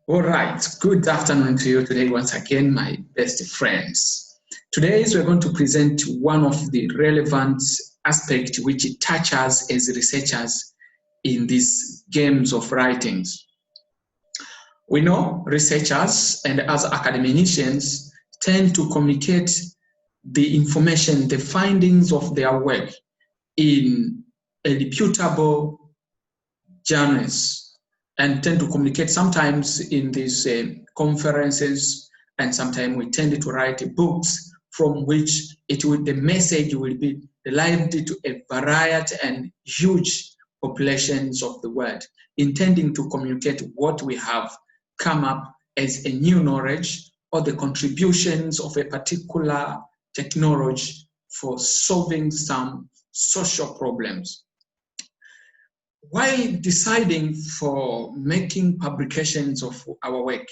All right, good afternoon to you today once again, my best friends. Today we're going to present one of the relevant aspects which it touches as researchers in these games of writings. We know researchers and as academicians tend to communicate the information, the findings of their work in a reputable journals and tend to communicate sometimes in these conferences, and sometimes we tend to write books from which the message will be delivered to a variety and huge populations of the world, intending to communicate what we have come up as a new knowledge or the contributions of a particular technology for solving some social problems. While deciding for making publications of our work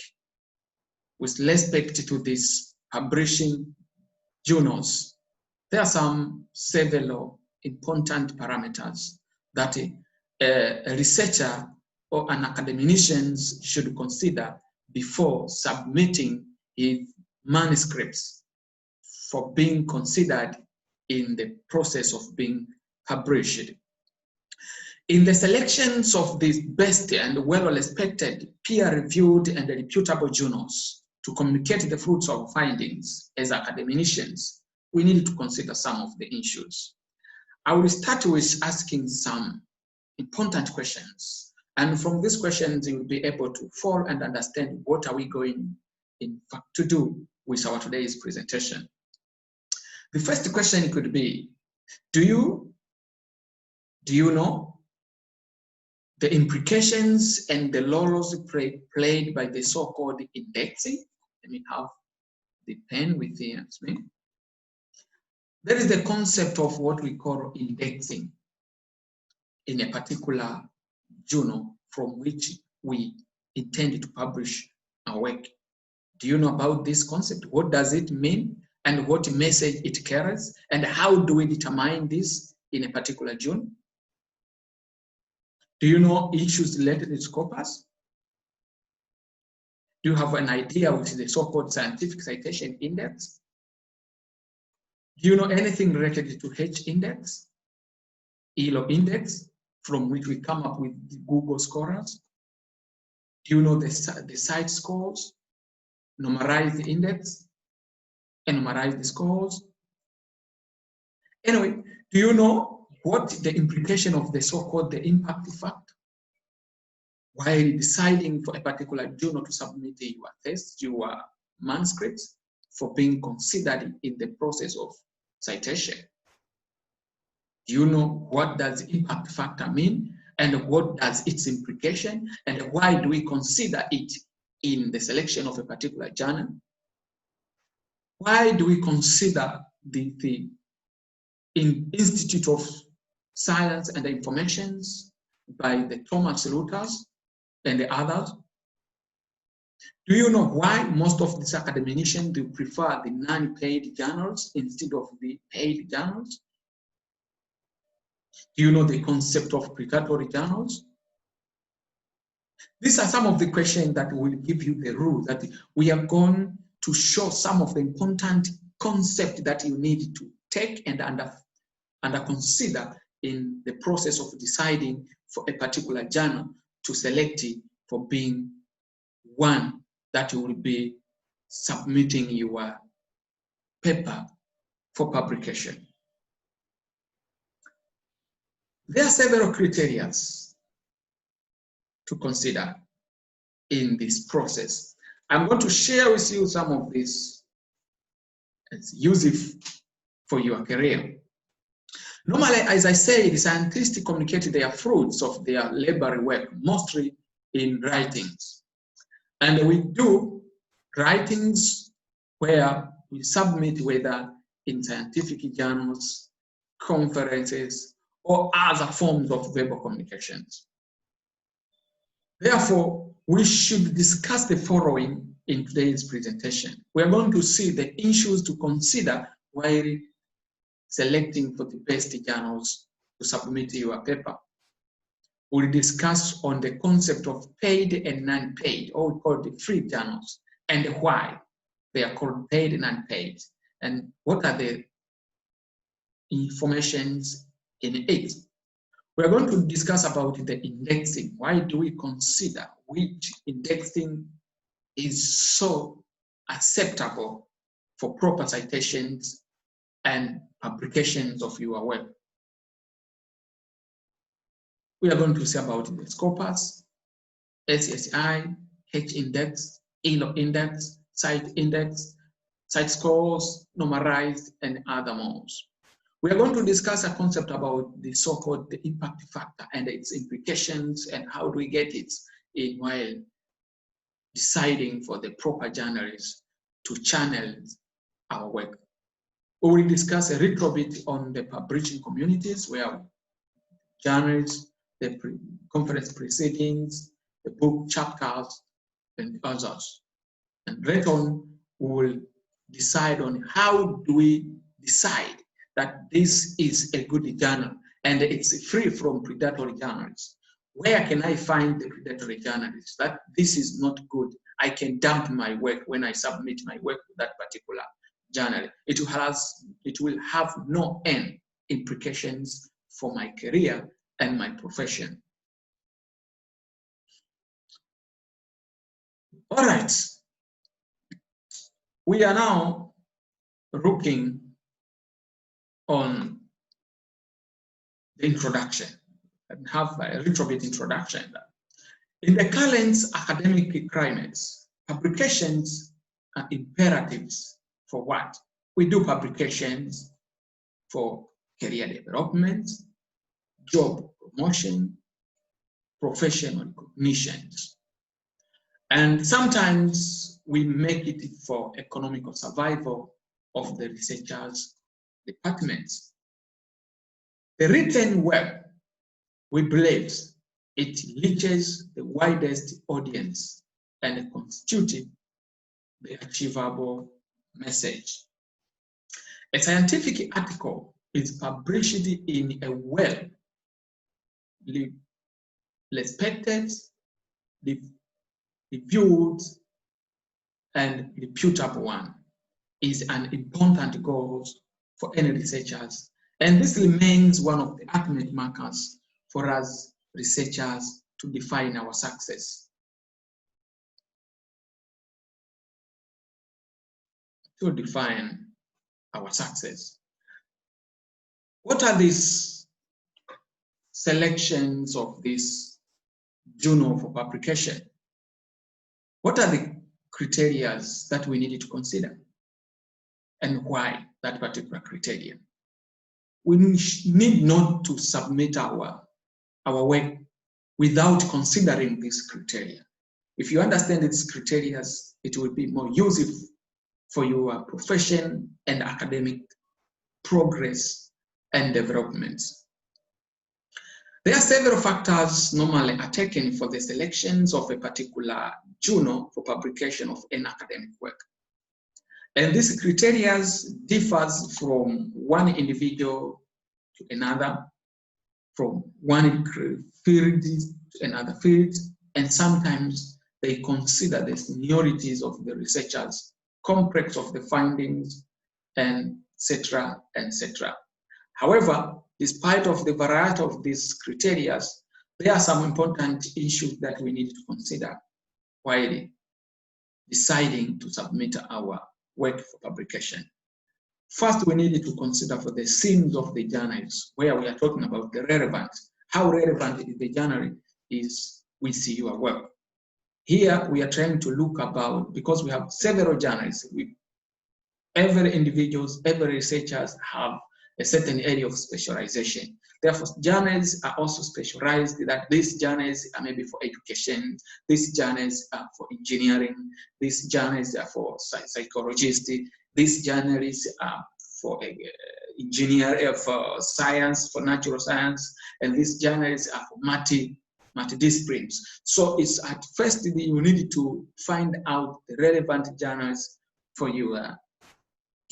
with respect to these publishing journals, there are several important parameters that a researcher or an academician should consider before submitting his manuscripts for being considered in the process of being published. In the selections of these best and well-respected, peer-reviewed and reputable journals to communicate the fruits of findings as academicians, we need to consider some of the issues. I will start with asking some important questions. And from these questions, you will be able to follow and understand what are we going in fact to do with our today's presentation. The first question could be, do you know the implications and the roles played by the so-called indexing? Let me have the pen with me. There is the concept of what we call indexing in a particular journal from which we intend to publish our work. Do you know about this concept? What does it mean and what message it carries? And how do we determine this in a particular journal? Do you know issues related to Scopus? Do you have an idea which is the so-called scientific citation index? Do you know anything related to H index, ELO index, from which we come up with the Google Scholars? Do you know the site scores, numerized index, and numerized scores? Anyway, do you know what the implication of the so-called the impact factor? While deciding for a particular journal to submit your test, your manuscripts for being considered in the process of citation. Do you know what does impact factor mean and what does its implication and why do we consider it in the selection of a particular journal? Why do we consider the Institute of Science and Informations by the Thomas Reuters and the others? Do you know why most of these academicians do prefer the non-paid journals instead of the paid journals? Do you know the concept of predatory journals? These are some of the questions that will give you the rule that we are going to show some of the important concepts that you need to take and under consider in the process of deciding for a particular journal to select it for being one that you will be submitting your paper for publication. There are several criteria to consider in this process. I'm going to share with you some of these. Use it for your career. Normally, as I say, the scientists communicate their fruits of their labour work, mostly in writings. And we do writings where we submit whether in scientific journals, conferences, or other forms of verbal communications. Therefore, we should discuss the following in today's presentation. We are going to see the issues to consider while selecting for the best journals to submit your paper. we'll discuss on the concept of paid and non-paid, or we call the free journals, and why they are called paid and unpaid, and what are the informations in it. We are going to discuss about the indexing. Why do we consider which indexing is so acceptable for proper citations and publications of your work? We are going to see about the Scopus, SSI, H-index, ELO index, site scores, normalized, and other more. We are going to discuss a concept about the so-called the impact factor and its implications and how do we get it in while deciding for the proper journalists to channel our work. We will discuss a little bit on the publishing communities where journals, the conference proceedings, the book chapters, and others. And later on, we will decide on how do we decide that this is a good journal and it's free from predatory journals. Where can I find the predatory journalists? That this is not good. I can dump my work when I submit my work to that particular journal. It will have no end implications for my career and my profession. All right. We are now looking on the introduction and have a little bit introduction. In the current academic climates, publications are imperatives for what? We do publications for career development, job promotion, professional recognitions. And sometimes we make it for economical survival of the researchers' departments. The written word, we believe, it reaches the widest audience and constitutes the achievable message. A scientific article is published in a well-respected, reviewed, and reputable one is an important goal for any researchers. And this remains one of the ultimate markers for us researchers to define our success. To define our success. What are these selections of this journal for publication? What are the criteria that we need to consider? And why that particular criterion? We need not to submit our work without considering these criteria. If you understand these criteria, it will be more useful for your profession and academic progress and development. There are several factors normally are taken for the selections of a particular journal for publication of an academic work. And these criteria differs from one individual to another, from one field to another field, and sometimes they consider the seniorities of the researchers, complex of the findings, and etc., etc. However, despite of the variety of these criteria, there are some important issues that we need to consider while deciding to submit our work for publication. First, we need to consider for the themes of the journals, where we are talking about the relevance. How relevant is the journal is with your work. Here, we are trying to look about, because we have several journals, every individuals, every researchers have a certain area of specialization. Therefore, journals are also specialized, that these journals are maybe for education, these journals are for engineering, these journals are for psychologists, these journals are for engineering, for science, for natural science, and these journals are for multidisciplines. So it's at first you need to find out the relevant journals for your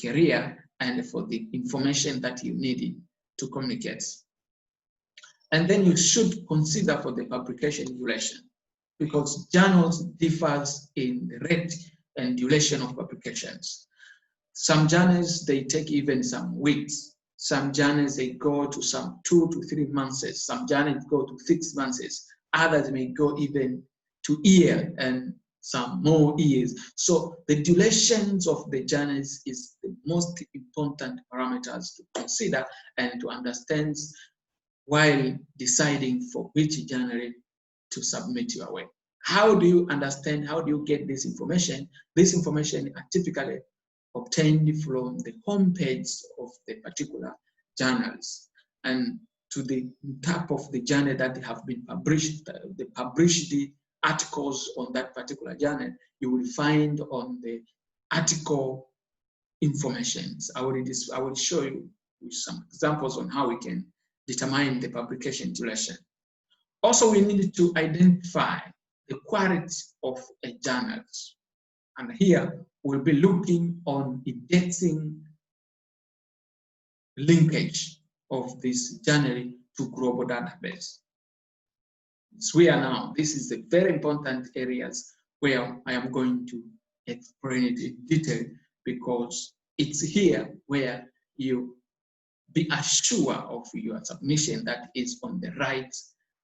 career and for the information that you need to communicate. And then you should consider for the publication duration, because journals differs in the rate and duration of publications. Some journals, they take even some weeks. Some journals, they go to some 2 to 3 months. Some journals go to 6 months. Others may go even to year and some more years. So the durations of the journals is the most important parameters to consider and to understand while deciding for which journal to submit your work. How do you understand, how do you get this information? This information are typically obtained from the homepage of the particular journals, and to the top of the journal that have been published, the published articles on that particular journal, you will find on the article informations. I will show you with some examples on how we can determine the publication duration. Also, we need to identify the quality of a journal. And here we'll be looking on indexing linkage of this journal to global database. So we are now, this is the very important areas where I am going to explain it in detail, because it's here where you be assured of your submission that is on the right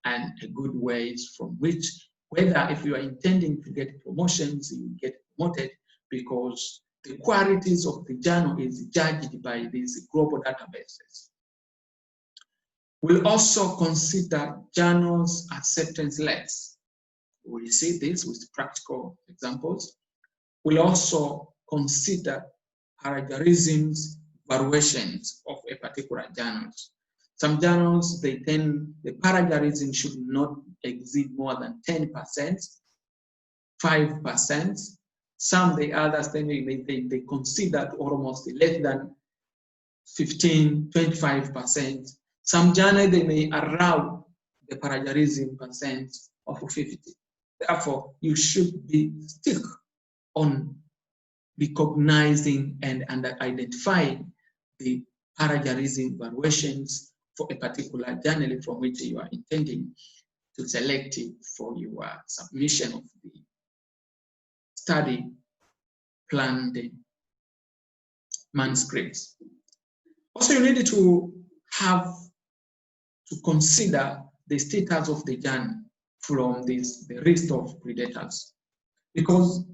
and a good ways from which, whether if you are intending to get promotions, you get promoted, because the qualities of the journal is judged by these global databases. We'll also consider journals' acceptance rates. We'll see this with practical examples. We'll also consider plagiarism's valuations of a particular journal. Some journals, the plagiarism should not exceed more than 10%, 5%. Some, the others, they consider almost less than 15, 25%. Some journals, they may allow the plagiarism percent of 50. Therefore, you should be stick on recognizing and identifying the plagiarism valuations for a particular journal from which you are intending to select it for your submission of the study planned manuscripts. Also, you need to have to consider the status of the journal from the list of predators, because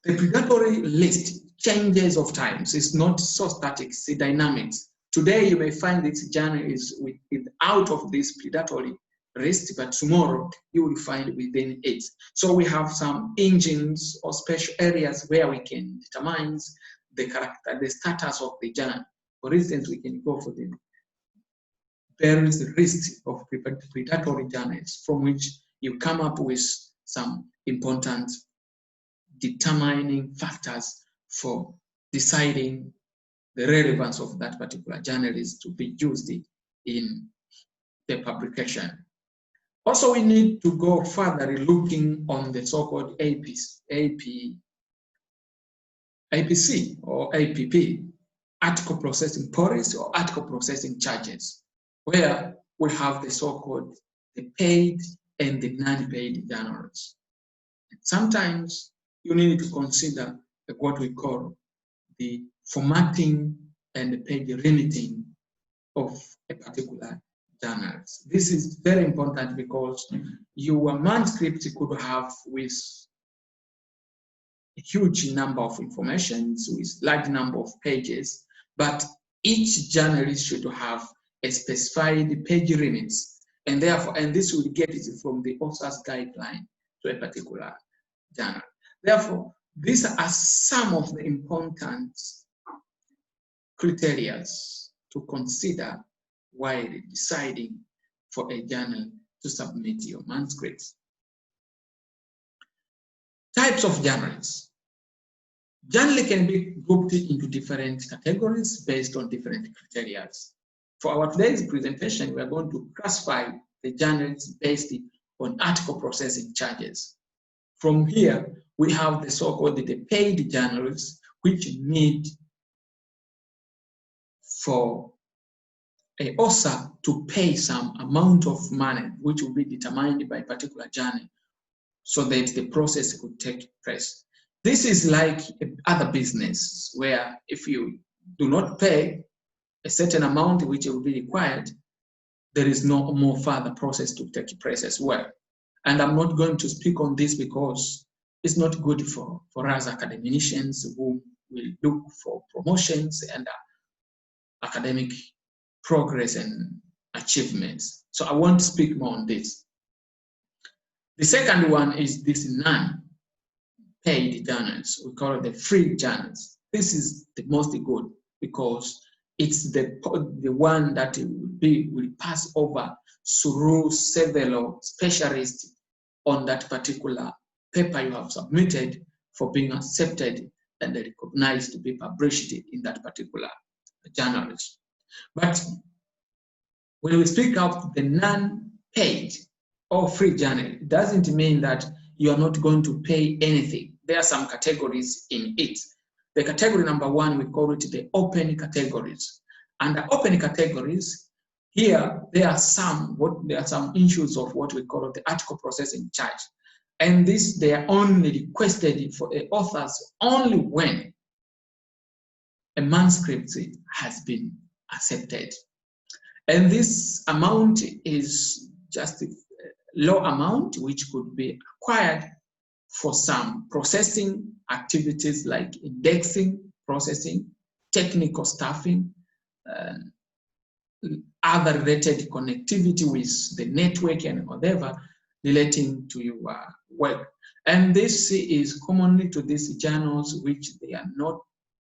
the predatory list changes of times. It's not so static, it's dynamics. Today you may find this journal is out of this predatory list, but tomorrow you will find within it. So we have some engines or special areas where we can determine the character, the status of the journal. For instance, we can go for the various list of predatory journals from which you come up with some important determining factors for deciding the relevance of that particular journal is to be used in the publication. Also, we need to go further looking on the so-called APC or APP, article processing policy or article processing charges, where we have the so-called the paid and the non-paid journals. Sometimes you need to consider what we call the formatting and the page limiting of a particular journal. This is very important because your manuscript could have with a huge number of information, with large number of pages, but each journal should have a specified page limits, and therefore, and this will get it from the author's guideline to a particular journal. Therefore, these are some of the important criteria to consider while deciding for a journal to submit your manuscripts. Types of journals. Journals can be grouped into different categories based on different criteria. For our today's presentation, we are going to classify the journals based on article processing charges. From here, we have the so-called the paid journals, which need for a author to pay some amount of money, which will be determined by a particular journal, so that the process could take place. This is like other business, where if you do not pay a certain amount which will be required, there is no more further process to take place as well. And I'm not going to speak on this because it's not good for us academicians who will look for promotions and academic progress and achievements. So I won't speak more on this. The second one is this non-paid journals. We call it the free journals. This is the most good because it's the one that will pass over through several specialists on that particular paper you have submitted for being accepted and recognized to be published in that particular journal. But when we speak of the non-paid or free journal, it doesn't mean that you are not going to pay anything. There are some categories in it. The category number one, we call it the open categories. And the open categories, here there are some issues of what we call the article processing charge. And this, they are only requested for authors only when a manuscript has been accepted. And this amount is just a low amount which could be acquired for some processing activities like indexing, processing, technical staffing, other related connectivity with the network and whatever relating to your work. And this is commonly to these journals which they are not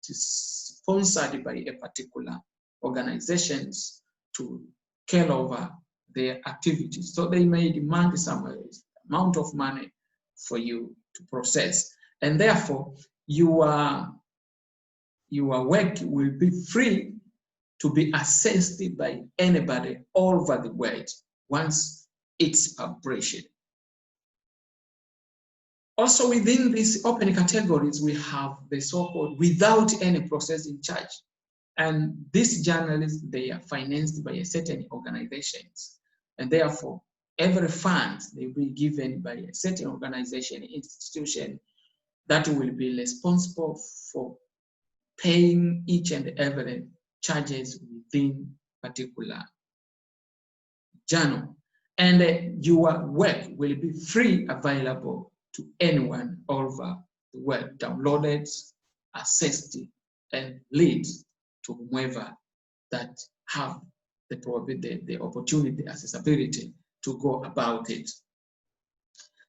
sponsored by a particular organizations to care over their activities. So they may demand some amount of money for you to process. And therefore, your work will be free to be accessed by anybody all over the world once it's published. Also within these open categories, we have the so-called without any processing charge. And these journals, they are financed by a certain organizations. And therefore, every fund they will be given by a certain organization, institution that will be responsible for paying each and every charges within particular journal. And your work will be free available to anyone all over the world, downloaded, accessed, and lead to whomever that have the opportunity, accessibility to go about it.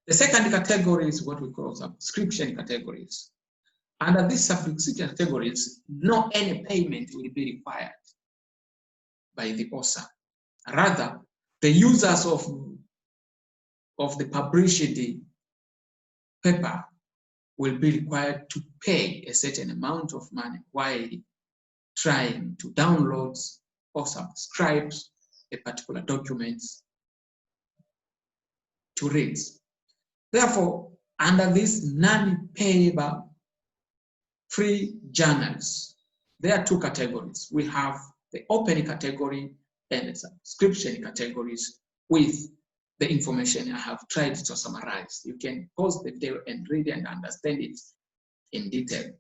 The second category is what we call subscription categories. Under these subscription categories, no any payment will be required by the author. Rather, the users of the published paper will be required to pay a certain amount of money while trying to download or subscribe a particular document to read. Therefore, under these non-payable free journals, there are two categories. We have the open category and the subscription categories with the information I have tried to summarize. You can pause the video and read and understand it in detail.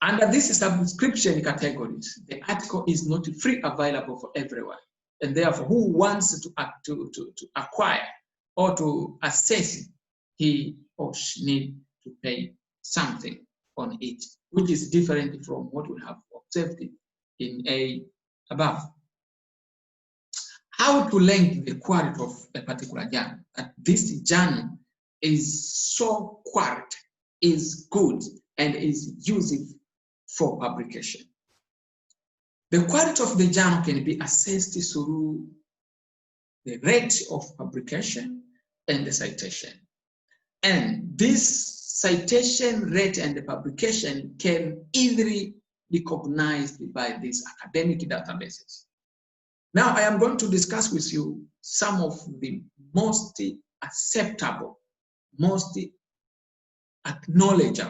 Under these subscription categories, the article is not free available for everyone. And therefore, who wants to acquire or to access, he or she need to pay something on it, which is different from what we have observed in above. How to link the quality of a particular journal? That this journal is so quality, is good, and is useful for publication. The quality of the journal can be assessed through the rate of publication and the citation. And this citation rate and the publication can easily be recognized by these academic databases. Now I am going to discuss with you some of the most acceptable, most acknowledged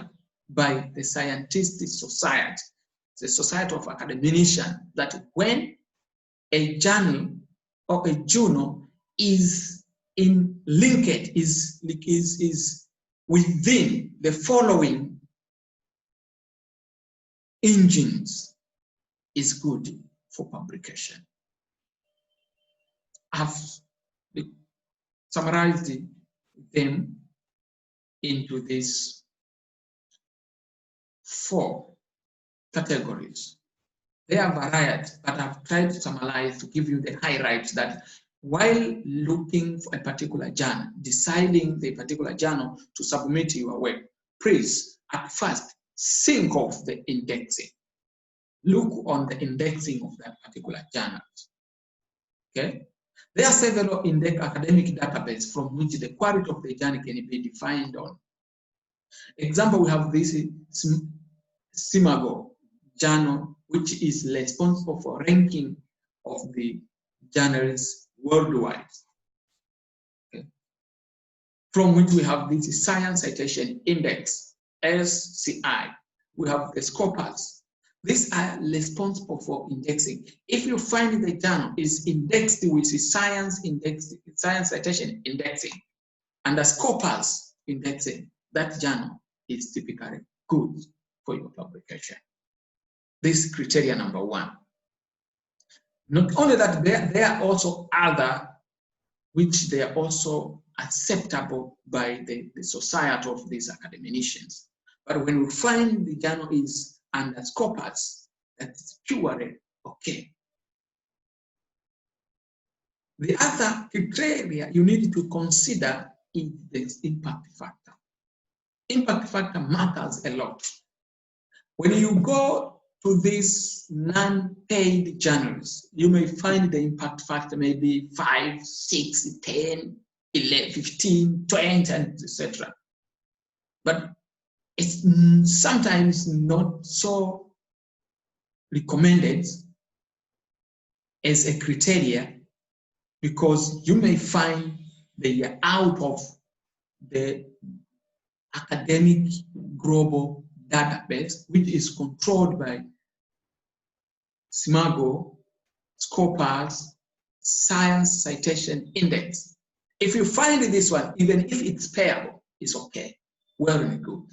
by the scientific society, the Society of Academicians, that when a journal or a journal is is within the following engines is good for publication. I've summarized them into these 4 categories. They are varied, but I've tried to summarize to give you the highlights that while looking for a particular journal, deciding the particular journal to submit your work, please at first think of the indexing. Look on the indexing of that particular journal. Okay? There are several academic databases from which the quality of the journal can be defined on. Example, we have this SIMAGO journal, which is responsible for ranking of the journals worldwide. Okay. From which we have this Science Citation Index, SCI. We have the Scopus. These are responsible for indexing. If you find the journal is indexed with Science Citation Indexing and the Scopus indexing, that journal is typically good for your publication. This is criteria number 1. Not only that, there are also other which they are also acceptable by the society of these academicians. But when we find the journal is under Scopus, that's purely okay. The other criteria you need to consider is the impact factor. Impact factor matters a lot. When you go to these non-paid journals, you may find the impact factor maybe 5, 6, 10, 11, 15, 20, and etc. But it's sometimes not so recommended as a criteria because you may find they are out of the academic global database, which is controlled by SIMAGO, Scopus, Science Citation Index. If you find this one, even if it's payable, it's okay, well and good.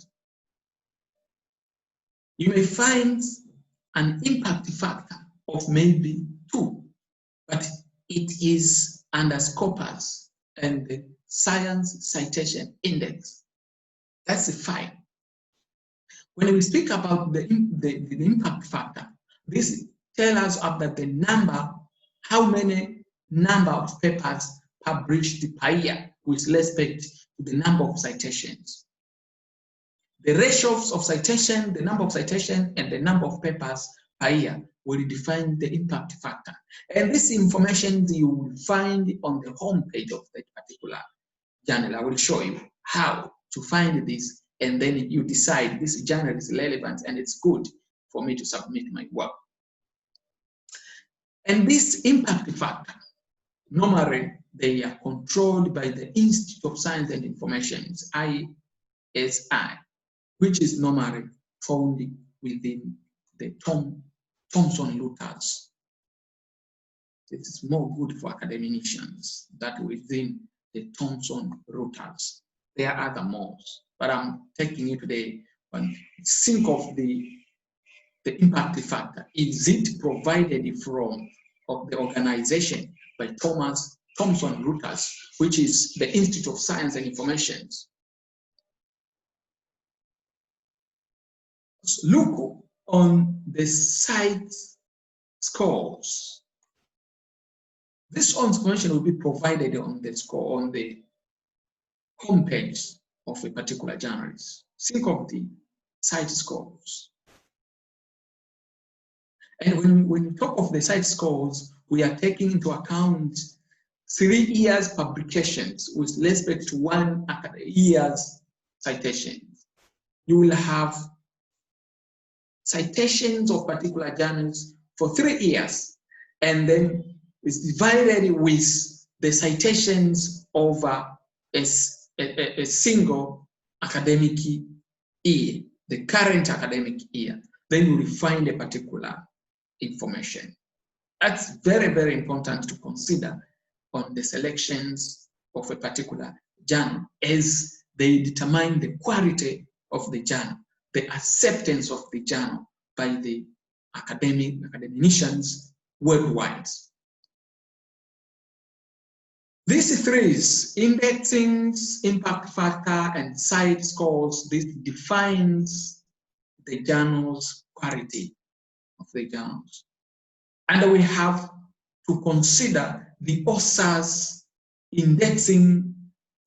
You may find an impact factor of maybe 2, but it is under Scopus and the Science Citation Index. That's fine. When we speak about the impact factor, this tells us about the number, how many number of papers published per year with respect to the number of citations. The ratios of citation, the number of citations, and the number of papers per year will define the impact factor. And this information you will find on the homepage of that particular journal. I will show you how to find this, and then you decide this journal is relevant and it's good for me to submit my work. And this impact factor, normally they are controlled by the Institute of Science and Information, ISI, which is normally found within the Thomson Reuters. It is more good for academicians that within the Thomson Reuters. There are other more, but I'm taking you today on think of the impact factor. Is it provided from the organization by Thomson Reuters, which is the Institute of Science and Information? Look on the site scores. This information will be provided on the score on the homepage of a particular journalist. Think of the site scores. And when we talk of the site scores, we are taking into account 3 years publications with respect to 1 year's citation. You will have citations of particular journals for 3 years, and then it's divided with the citations over a single academic year, the current academic year. Then you will find a particular information. That's very, very important to consider on the selections of a particular journal, as they determine the quality of the journal, the acceptance of the journal by the academicians worldwide. These threes, indexing, impact factor, and site scores, this defines the journal's quality of the journals. And we have to consider the author's indexing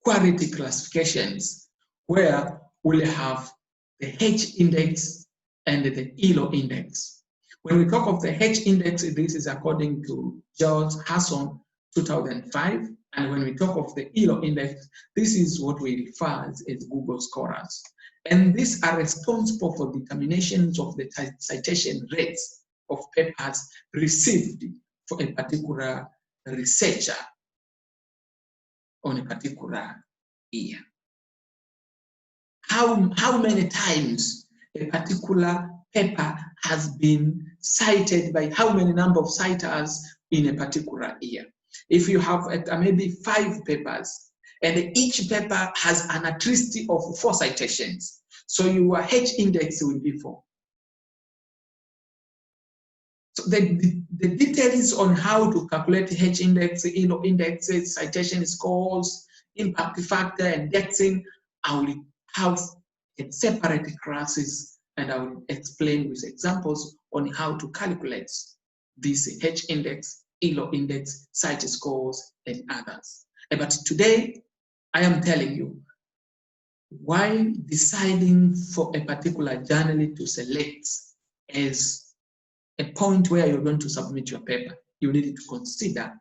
quality classifications, where we'll have the H index and the ELO index. When we talk of the H index, this is according to George Hasson, 2005. And when we talk of the ELO index, this is what we refer as Google Scholars. And these are responsible for determinations of the citation rates of papers received for a particular researcher on a particular year. How many times a particular paper has been cited by how many number of citers in a particular year. If you have maybe 5 papers, and each paper has an at least of 4 citations, so your H index will be 4. So the details on how to calculate H index, ELO indexes, citation scores, impact factor, indexing, I will have separate classes, and I will explain with examples on how to calculate this H index, ELO index, site scores, and others. But today, I am telling you, while deciding for a particular journal to select as a point where you're going to submit your paper, you need to consider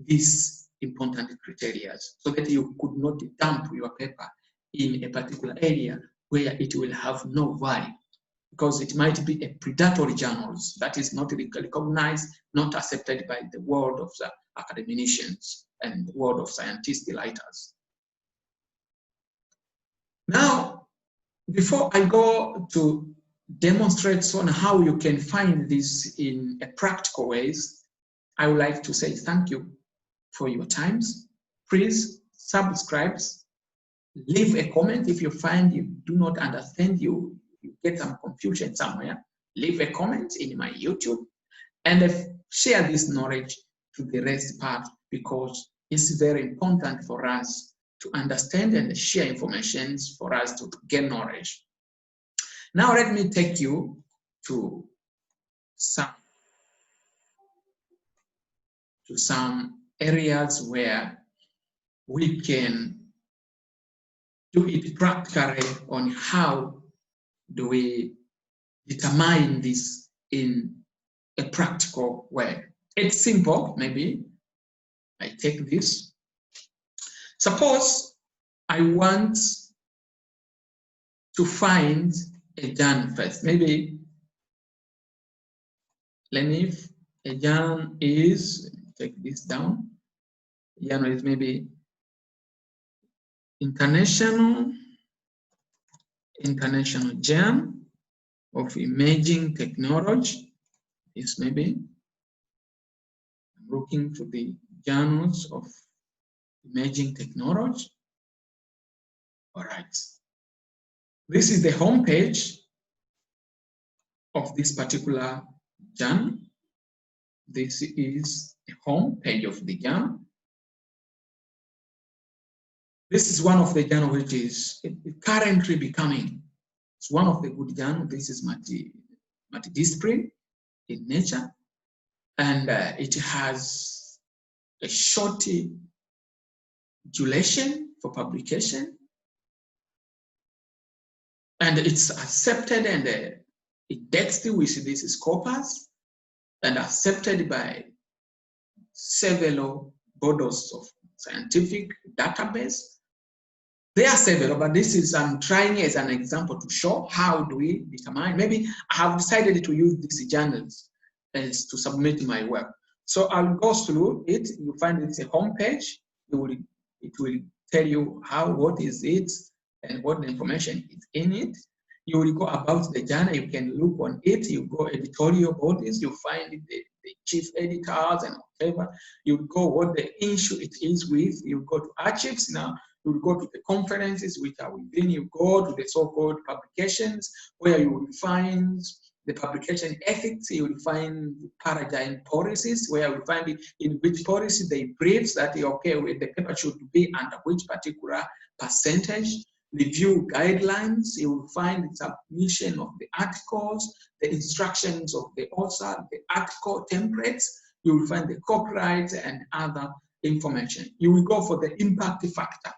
these important criteria, so that you could not dump your paper in a particular area where it will have no value, because it might be a predatory journal that is not recognized, not accepted by the world of the academicians and the world of scientists, writers. Now, before I go to demonstrate on how you can find this in a practical ways, I would like to say thank you for your times. Please subscribe, leave a comment if you find you do not understand, you get some confusion somewhere, leave a comment in my YouTube, and share this knowledge to the rest part, because it's very important for us to understand and share information for us to gain knowledge. Now let me take you to some areas where we can do it practically on how do we determine this in a practical way. It's simple. Maybe I take this. Suppose I want to find a journal first. Maybe let me, a journal is, take this down. A journal is maybe International Journal of Imaging Technology. This maybe, I'm looking for the journals of imaging technology. All right. This is the home page of this particular journal. This is the home page of the journal. This is one of the journals which is currently becoming, it's one of the good journals. This is multidiscipline in nature, and it has a short duration for publication, and it's accepted and indexed with this corpus and accepted by several bodies of scientific database. There are several, but this is, I'm trying as an example to show how do we determine. Maybe I have decided to use these journals as to submit my work. So I'll go through it. You find it's a home page. It will tell you what is it and what the information is in it. You will go about the journal. You can look on it. You go editorial bodies. You find the the chief editors and whatever. You would go what the issue it is with. You go to archives now. You will go to the conferences which are within. You go to the so-called publications where you will find the publication ethics. You will find paradigm policies where you will find it in which policy they briefs that okay, the paper should be under which particular percentage. Review guidelines. You will find the submission of the articles, the instructions of the author, the article templates. You will find the copyright and other information. You will go for the impact factor.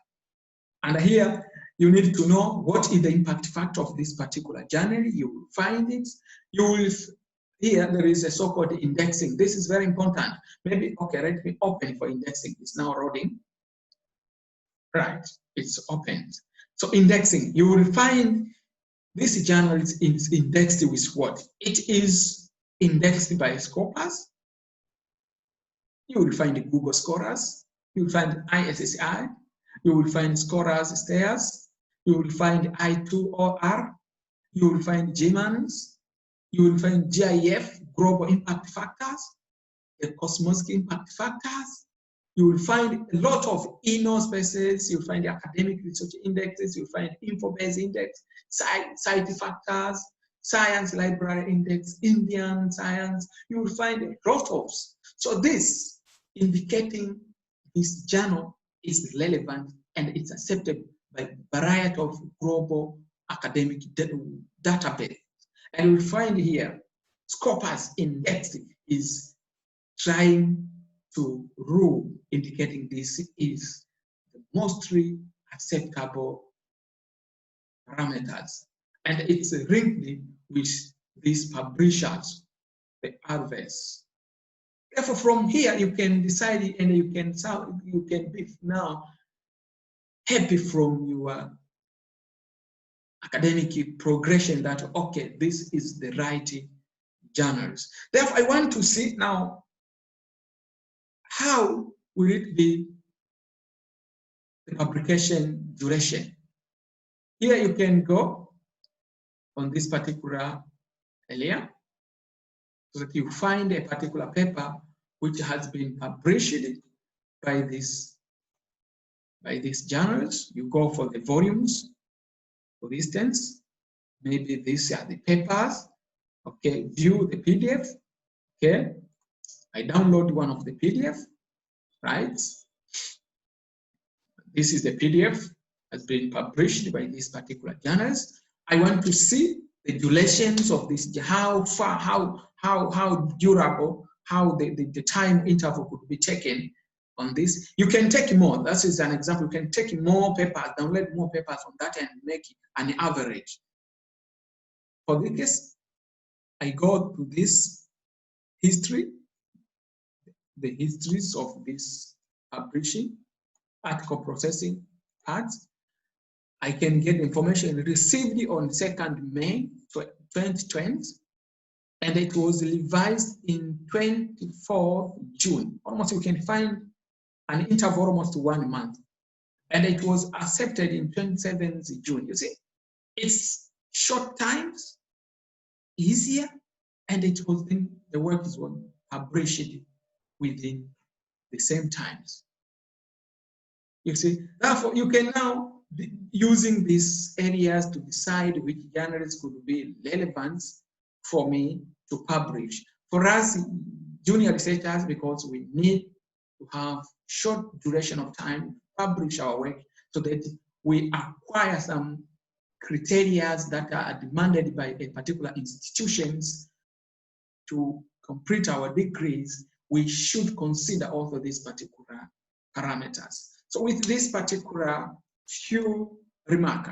And here, you need to know what is the impact factor of this particular journal. You will find it. You will, here, there is a so-called indexing. This is very important. Maybe, okay, let me open for indexing. It's now loading. Right, it's opened. So indexing, you will find this journal is indexed with what? It is indexed by Scopus. You will find Google Scholars. You will find ISSI. You will find Scholars Stairs. You will find I2OR. You will find Germans. You will find GIF, Global Impact Factors, the Cosmos Impact Factors. You will find a lot of inner spaces. You'll find the academic research indexes. You'll find info-based index, site factors, science library index, Indian science. You will find a lot of. So this indicating this journal is relevant and it's accepted by a variety of global academic database. And you'll find here, Scopus index is trying to rule, indicating this is the mostly acceptable parameters. And it's linked with these publishers, the others. Therefore, from here, you can decide and you can be now happy from your academic progression that, okay, this is the right journals. Therefore, I want to see now, how will it be the publication duration? Here you can go on this particular area so that you find a particular paper which has been published by these journals. You go for the volumes, for instance, maybe these are the papers. Okay, view the PDF. Okay, I download one of the PDF, right? This is the PDF has been published by these particular journals. I want to see the durations of this, how far, how durable, how the time interval could be taken on this. You can take more. That is an example. You can take more papers, download more papers from that and make an average. For this case, I go to this history, the histories of this publishing, article processing parts. I can get information received on 2nd May 2020, and it was revised in 24th June. Almost you can find an interval almost 1 month. And it was accepted in 27th June. You see, it's short times, easier, and it was then the work is published within the same times. You see, therefore, you can now be using these areas to decide which journals could be relevant for me to publish. For us, junior researchers, because we need to have short duration of time to publish our work so that we acquire some criteria that are demanded by a particular institutions to complete our degrees, we should consider also these particular parameters. So with this particular few remarks,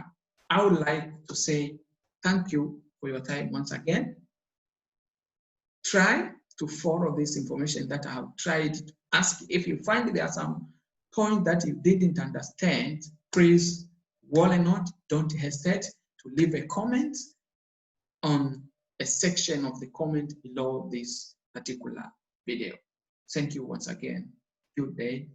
I would like to say thank you for your time once again. Try to follow this information that I have tried to ask. If you find there are some points that you didn't understand, please worry not, don't hesitate to leave a comment on a section of the comment below this particular video. Thank you once again. Good day.